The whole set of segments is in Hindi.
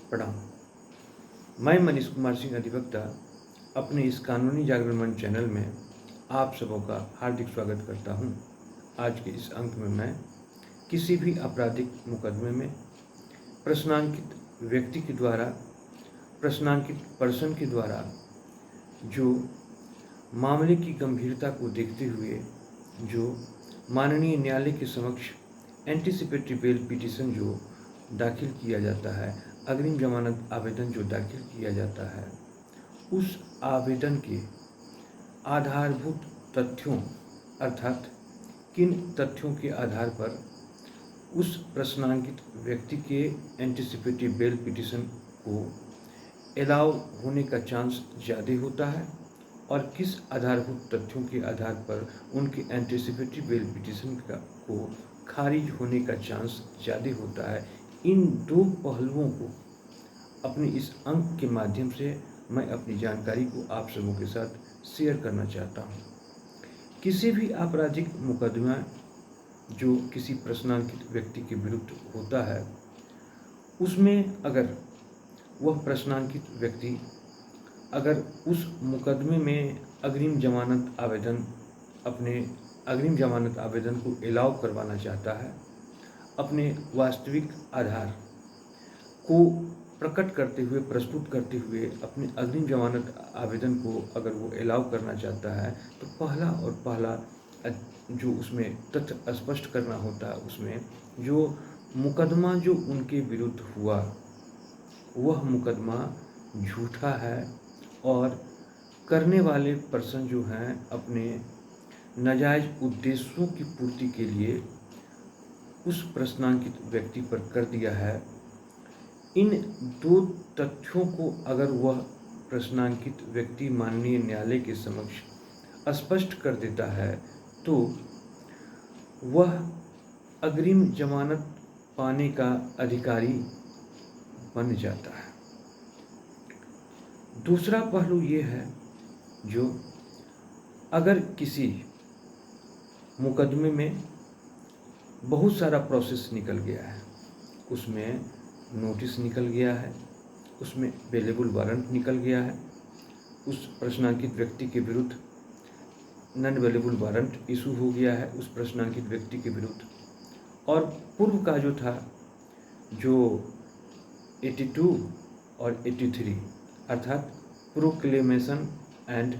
प्रणाम। मैं मनीष कुमार सिंह अधिवक्ता अपने इस कानूनी जागरण मंच चैनल में आप सबों का हार्दिक स्वागत करता हूं। आज के इस अंक में मैं किसी भी आपराधिक मुकदमे में प्रश्नांकित व्यक्ति के द्वारा, प्रश्नांकित पर्सन के द्वारा जो मामले की गंभीरता को देखते हुए जो माननीय न्यायालय के समक्ष एंटीसिपेटरी बेल पिटीशन जो दाखिल किया जाता है, अग्रिम जमानत आवेदन जो दाखिल किया जाता है, उस आवेदन के आधारभूत तथ्यों अर्थात किन तथ्यों के आधार पर उस प्रश्नांकित व्यक्ति के एंटीसिपेटरी बेल पिटीशन को अलाउ होने का चांस ज़्यादा होता है और किस आधारभूत तथ्यों के आधार पर उनके एंटीसिपेटरी बेल पिटीशन को खारिज होने का चांस ज़्यादा होता है। इन दो पहलुओं को अपने इस अंक के माध्यम से मैं अपनी जानकारी को आप सबों के साथ शेयर करना चाहता हूँ। किसी भी आपराधिक मुकदमा जो किसी प्रश्नांकित व्यक्ति के विरुद्ध होता है, उसमें अगर वह प्रश्नांकित व्यक्ति अगर उस मुकदमे में अग्रिम जमानत आवेदन को अलाउ करवाना चाहता है, अपने वास्तविक आधार को प्रकट करते हुए, प्रस्तुत करते हुए अपने अग्रिम जमानत आवेदन को अगर वो अलाउ करना चाहता है, तो पहला जो उसमें तथ्य स्पष्ट करना होता है, उसमें जो मुकदमा जो उनके विरुद्ध हुआ वह मुकदमा झूठा है और करने वाले पर्सन जो हैं अपने नाजायज़ उद्देश्यों की पूर्ति के लिए उस प्रश्नांकित व्यक्ति पर कर दिया है। इन दो तथ्यों को अगर वह प्रश्नांकित व्यक्ति माननीय न्यायालय के समक्ष स्पष्ट कर देता है, तो वह अग्रिम जमानत पाने का अधिकारी बन जाता है। दूसरा पहलू ये है, जो अगर किसी मुकदमे में बहुत सारा प्रोसेस निकल गया है, उसमें नोटिस निकल गया है, उसमें बेलेबल वारंट निकल गया है, उस प्रश्नांकित व्यक्ति के विरुद्ध नॉन बेलेबल वारंट इशू हो गया है उस प्रश्नांकित व्यक्ति के विरुद्ध, और पूर्व का जो था जो 82 और 83 अर्थात proclamation and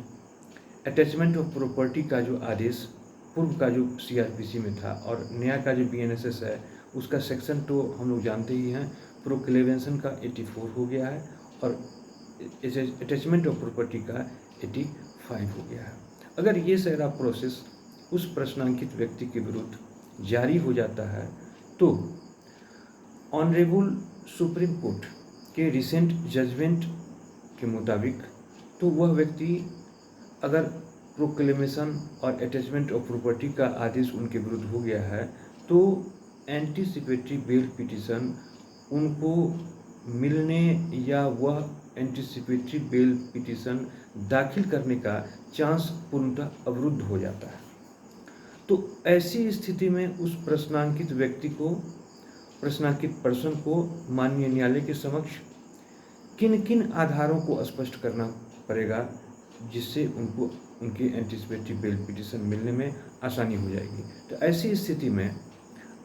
attachment of property का जो आदेश पूर्व का जो CRPC में था और नया का जो BNSS है, उसका सेक्शन तो हम लोग जानते ही हैं, प्रोक्लेमेशन का 84 हो गया है और अटैचमेंट ऑफ प्रॉपर्टी का 85 हो गया है। अगर ये सारा प्रोसेस उस प्रश्नांकित व्यक्ति के विरुद्ध जारी हो जाता है, तो ऑनरेबल सुप्रीम कोर्ट के रिसेंट जजमेंट के मुताबिक तो वह व्यक्ति अगर प्रोक्लेमेशन और अटैचमेंट ऑफ प्रॉपर्टी का आदेश उनके विरुद्ध हो गया है, तो एंटीसिपेटरी बेल पिटीशन उनको मिलने या वह एंटीसिपेटरी बेल पिटीशन दाखिल करने का चांस पूर्णतः अवरुद्ध हो जाता है। तो ऐसी स्थिति में उस प्रश्नांकित व्यक्ति को, प्रश्नांकित पर्सन को माननीय न्यायालय के समक्ष किन किन आधारों को स्पष्ट करना पड़ेगा, जिससे उनको उनके एंटीसिपेटरी बेल पिटीशन मिलने में आसानी हो जाएगी। तो ऐसी स्थिति में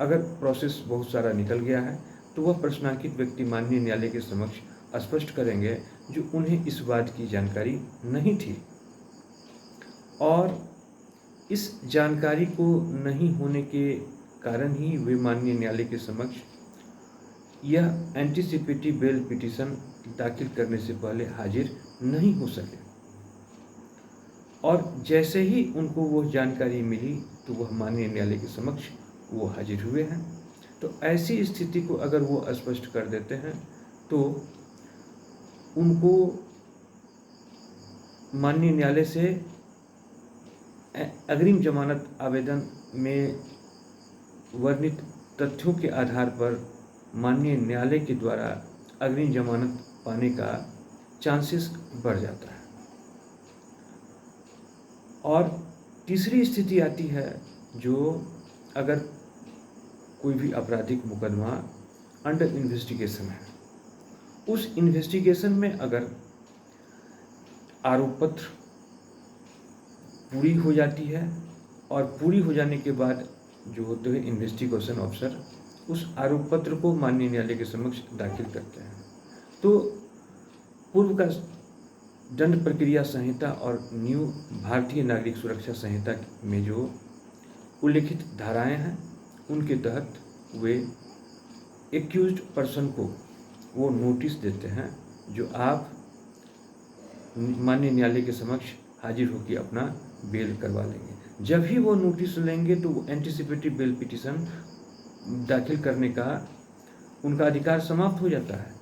अगर प्रोसेस बहुत सारा निकल गया है, तो वह प्रश्नांकित व्यक्ति माननीय न्यायालय के समक्ष स्पष्ट करेंगे जो उन्हें इस बात की जानकारी नहीं थी, और इस जानकारी को नहीं होने के कारण ही वे माननीय न्यायालय के समक्ष यह एंटीसिपेटरी बेल पिटीशन दाखिल करने से पहले हाजिर नहीं हो सके, और जैसे ही उनको वो जानकारी मिली तो वह माननीय न्यायालय के समक्ष वो हाजिर हुए हैं। तो ऐसी स्थिति को अगर वो स्पष्ट कर देते हैं, तो उनको माननीय न्यायालय से अग्रिम जमानत आवेदन में वर्णित तथ्यों के आधार पर माननीय न्यायालय के द्वारा अग्रिम जमानत पाने का चांसेस बढ़ जाता है। और तीसरी स्थिति आती है, जो अगर कोई भी आपराधिक मुकदमा अंडर इन्वेस्टिगेशन है उस इन्वेस्टिगेशन में अगर आरोप पत्र पूरी हो जाती है और पूरी हो जाने के बाद जो होते हैं इन्वेस्टिगेशन ऑफिसर उस आरोप पत्र को माननीय न्यायालय के समक्ष दाखिल करते हैं, तो पूर्व का दंड प्रक्रिया संहिता और न्यू भारतीय नागरिक सुरक्षा संहिता में जो उल्लिखित धाराएं हैं उनके तहत वे एक्यूज्ड पर्सन को वो नोटिस देते हैं जो आप माननीय न्यायालय के समक्ष हाजिर होकर अपना बेल करवा लेंगे। जब ही वो नोटिस लेंगे तो वो एंटीसिपेटरी बेल पिटीशन दाखिल करने का उनका अधिकार समाप्त हो जाता है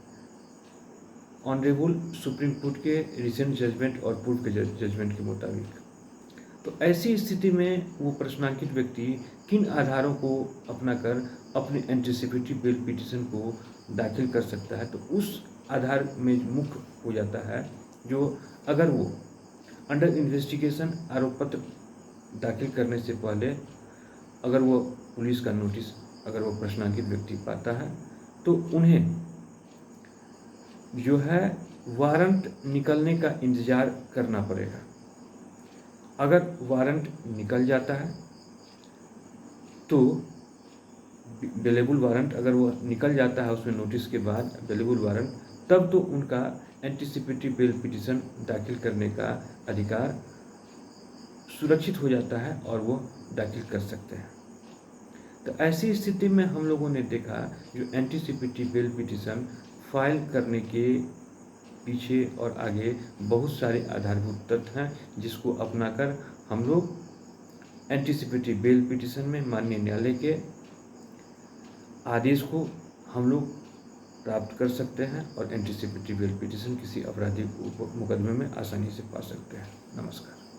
ऑनरेबल सुप्रीम कोर्ट के रिसेंट जजमेंट और पूर्व के जजमेंट के मुताबिक। तो ऐसी स्थिति में वो प्रश्नांकित व्यक्ति किन आधारों को अपनाकर अपने एंटीसिपेटरी बेल पिटीशन को दाखिल कर सकता है, तो उस आधार में मुख्य हो जाता है जो अगर वो अंडर इन्वेस्टिगेशन आरोप पत्र दाखिल करने से पहले अगर वो पुलिस का नोटिस अगर वो प्रश्नांकित व्यक्ति पाता है तो उन्हें जो है वारंट निकलने का इंतज़ार करना पड़ेगा। अगर वारंट निकल जाता है तो बेलेबल वारंट अगर वो निकल जाता है उसमें नोटिस के बाद बेलेबल वारंट, तब तो उनका एंटीसिपेटरी बेल पिटीशन दाखिल करने का अधिकार सुरक्षित हो जाता है और वो दाखिल कर सकते हैं। तो ऐसी स्थिति में हम लोगों ने देखा जो एंटीसिपेटरी बेल पिटीशन फाइल करने के पीछे और आगे बहुत सारे आधारभूत तथ्य हैं जिसको अपनाकर हम लोग एंटीसिपेटरी बेल पिटीशन में माननीय न्यायालय के आदेश को हम लोग प्राप्त कर सकते हैं और एंटीसिपेटरी बेल पिटीशन किसी आपराधिक मुकदमे में आसानी से पा सकते हैं। नमस्कार।